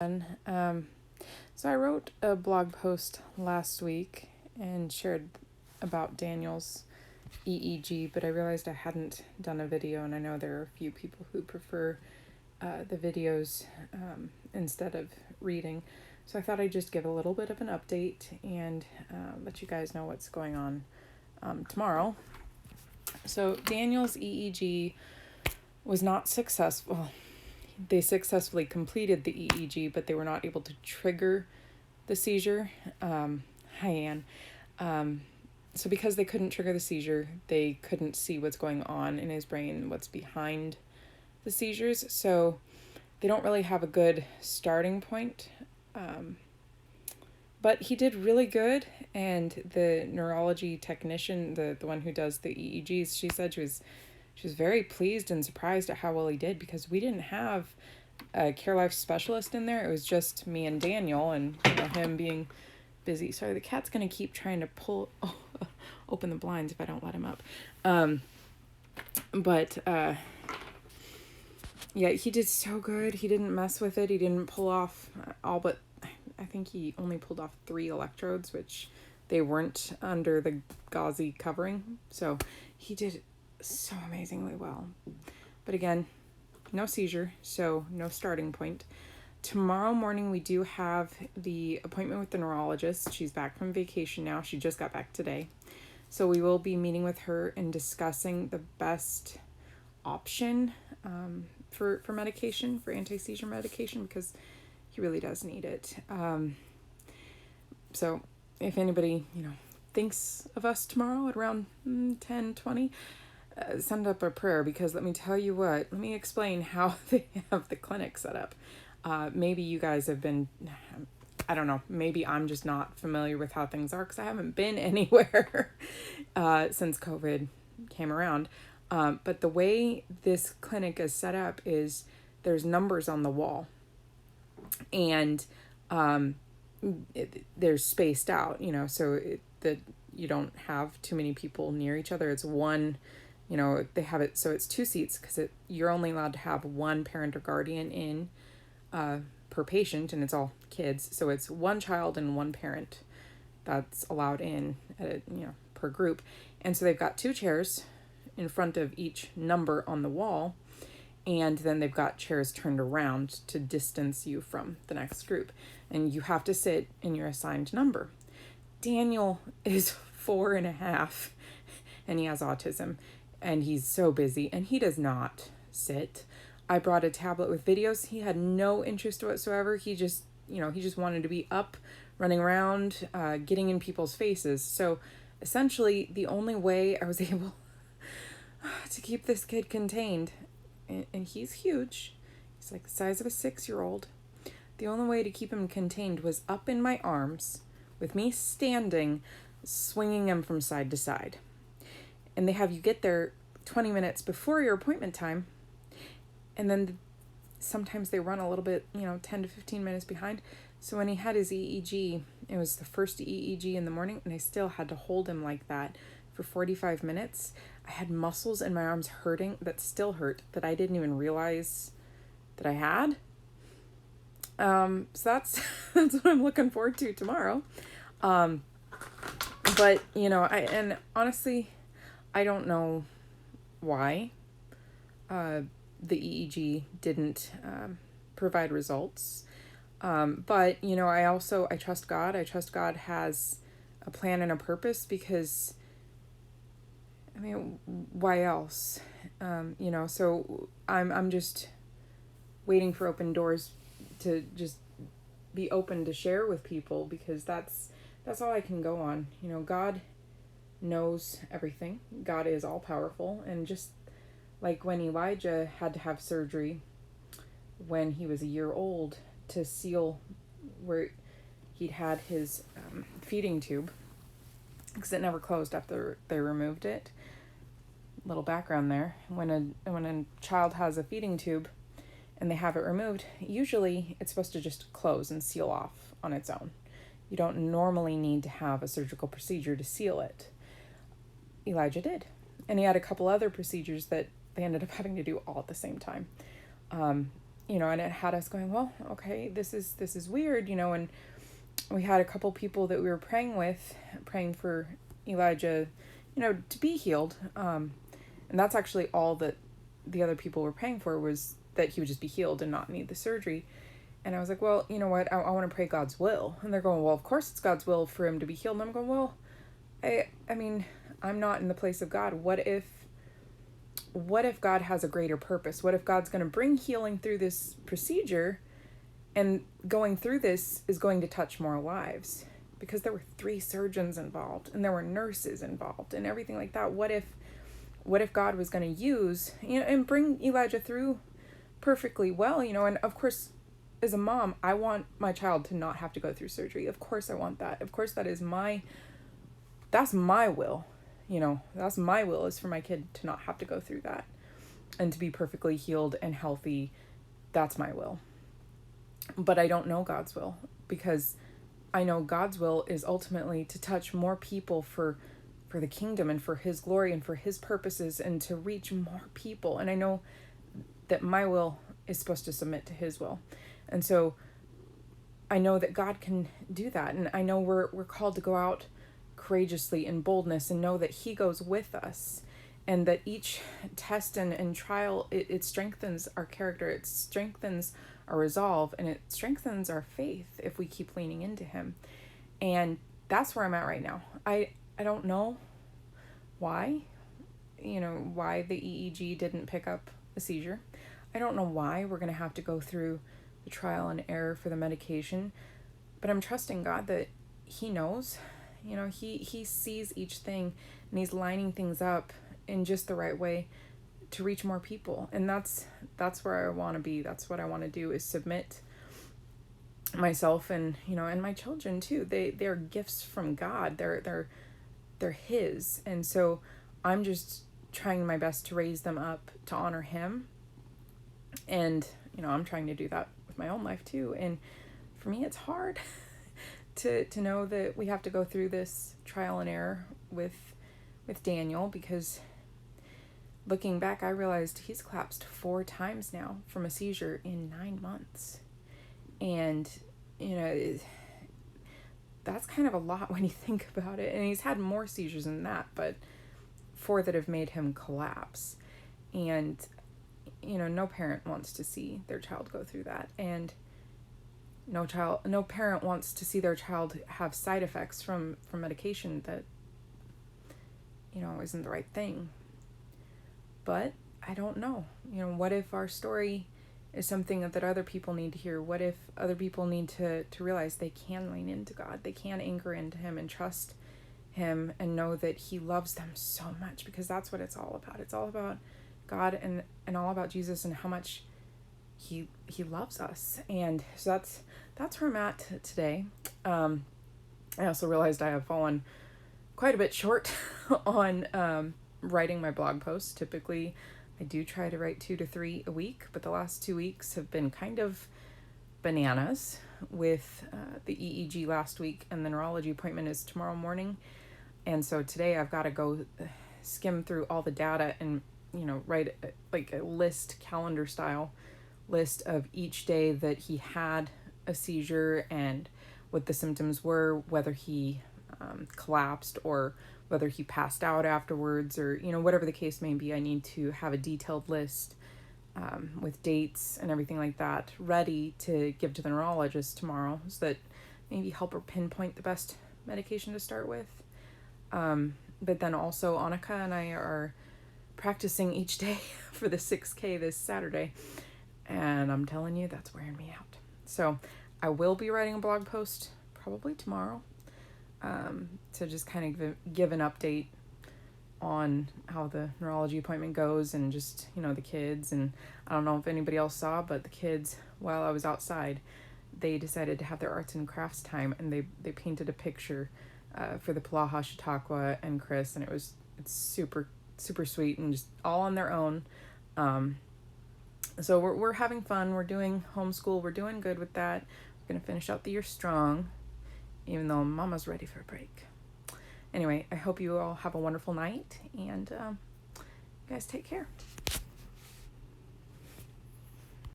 Um, so I wrote a blog post last week and shared about Daniel's EEG, but I realized I hadn't done a video, and I know there are a few people who prefer the videos instead of reading. So I thought I'd just give a little bit of an update and let you guys know what's going on tomorrow. So Daniel's EEG was not successful. They successfully completed the EEG, but they were not able to trigger the seizure. Hi, Anne. So because they couldn't trigger the seizure, they couldn't see what's going on in his brain, what's behind the seizures. So they don't really have a good starting point. But he did really good, and the neurology technician, the one who does the EEGs, she said she was very pleased and surprised at how well he did, because we didn't have a Care Life specialist in there. It was just me and Daniel, and him being busy. Sorry, the cat's gonna keep trying to open the blinds if I don't let him up. Yeah, he did so good. He didn't mess with it. He didn't pull off all but, I think he only pulled off 3 electrodes, which they weren't under the gauzy covering. So he did so amazingly well. But again, no seizure, so no starting point. Tomorrow morning we do have the appointment with the neurologist. She's back from vacation now. She just got back today. So we will be meeting with her and discussing the best option for medication, for anti-seizure medication, because he really does need it. So if anybody, thinks of us tomorrow at around 10:20, send up a prayer, because let me tell you what, let me explain how they have the clinic set up. Maybe you guys have been, I don't know, maybe I'm just not familiar with how things are, because I haven't been anywhere since COVID came around. But the way this clinic is set up is there's numbers on the wall, and they're spaced out, so that you don't have too many people near each other. It's one, they have it so it's 2 seats, because you're only allowed to have one parent or guardian in per patient, and it's all kids, so it's 1 child and 1 parent that's allowed in per group. And so they've got 2 chairs in front of each number on the wall, and then they've got chairs turned around to distance you from the next group, and you have to sit in your assigned number. Daniel is 4.5, and he has autism, and he's so busy, and he does not sit. I brought a tablet with videos. He had no interest whatsoever. He just wanted to be up, running around, getting in people's faces. So essentially the only way I was able to keep this kid contained, and he's huge, he's like the size of a 6-year-old, the only way to keep him contained was up in my arms with me standing, swinging him from side to side. And they have you get there 20 minutes before your appointment time, and then sometimes they run a little bit, 10 to 15 minutes behind. So when he had his EEG, it was the first EEG in the morning, and I still had to hold him like that for 45 minutes. I had muscles in my arms hurting that still hurt, that I didn't even realize that I had. So that's what I'm looking forward to tomorrow. But and honestly, I don't know why the EEG didn't provide results. But I trust God. I trust God has a plan and a purpose, because why else? So I'm just waiting for open doors to just be open to share with people, because that's all I can go on. God knows everything. God is all powerful, and just like when Elijah had to have surgery when he was a year old to seal where he'd had his feeding tube, because it never closed after they removed it. Little background there. When a child has a feeding tube and they have it removed, usually it's supposed to just close and seal off on its own. You don't normally need to have a surgical procedure to seal it. Elijah did. And he had a couple other procedures that they ended up having to do all at the same time. and it had us going, well, okay, this is weird, and we had a couple people that we were praying for Elijah, to be healed. And that's actually all that the other people were praying for, was that he would just be healed and not need the surgery. And I was like, well, you know what? I want to pray God's will. And they're going, well, of course it's God's will for him to be healed. And I'm going, well, I mean, I'm not in the place of God. What if God has a greater purpose? What if God's going to bring healing through this procedure, and going through this is going to touch more lives? Because there were 3 surgeons involved, and there were nurses involved, and everything like that. What if God was going to use, and bring Elijah through perfectly well, and of course, as a mom, I want my child to not have to go through surgery. Of course I want that. Of course that's my will. That's my will, is for my kid to not have to go through that and to be perfectly healed and healthy. That's my will. But I don't know God's will, because I know God's will is ultimately to touch more people for the kingdom and for his glory and for his purposes, and to reach more people. And I know that my will is supposed to submit to his will. And so I know that God can do that. And I know we're called to go out courageously in boldness, and know that he goes with us, and that each test and trial, it strengthens our character, it strengthens our resolve, and it strengthens our faith if we keep leaning into him. And that's where I'm at right now. I don't know why the EEG didn't pick up a seizure. I don't know why we're going to have to go through the trial and error for the medication, but I'm trusting God that he knows. He sees each thing, and he's lining things up in just the right way to reach more people. And that's where I want to be. That's what I want to do, is submit myself and my children too. They're gifts from God. They're his. And so I'm just trying my best to raise them up to honor him. And I'm trying to do that with my own life too. And for me, it's hard to know that we have to go through this trial and error with Daniel, because looking back, I realized he's collapsed 4 times now from a seizure in 9 months. And, that's kind of a lot when you think about it. And he's had more seizures than that, but 4 that have made him collapse. And, no parent wants to see their child go through that. And no parent wants to see their child have side effects from medication that, isn't the right thing. But I don't know. What if our story is something that other people need to hear? What if other people need to realize they can lean into God? They can anchor into him and trust him and know that he loves them so much, because that's what it's all about. It's all about God and all about Jesus and how much he loves us. And so that's where I'm at today. I also realized I have fallen quite a bit short on writing my blog posts. Typically, I do try to write 2 to 3 a week, but the last 2 weeks have been kind of bananas with the EEG last week, and the neurology appointment is tomorrow morning. And so today I've got to go skim through all the data and, write a list, calendar style list of each day that he had a seizure and what the symptoms were, whether he collapsed or whether he passed out afterwards, or whatever the case may be. I need to have a detailed list with dates and everything like that ready to give to the neurologist tomorrow, so that maybe help her pinpoint the best medication to start with. But then also Annika and I are practicing each day for the 6K this Saturday, and I'm telling you, that's wearing me out. So I will be writing a blog post probably tomorrow to just kind of give an update on how the neurology appointment goes, and just, the kids. And I don't know if anybody else saw, but the kids, while I was outside, they decided to have their arts and crafts time, and they painted a picture for the Palaha Chautauqua and Chris, and it's super, super sweet, and just all on their own. So we're having fun. We're doing homeschool. We're doing good with that. We're going to finish out the year strong, even though Mama's ready for a break. Anyway, I hope you all have a wonderful night, and you guys take care.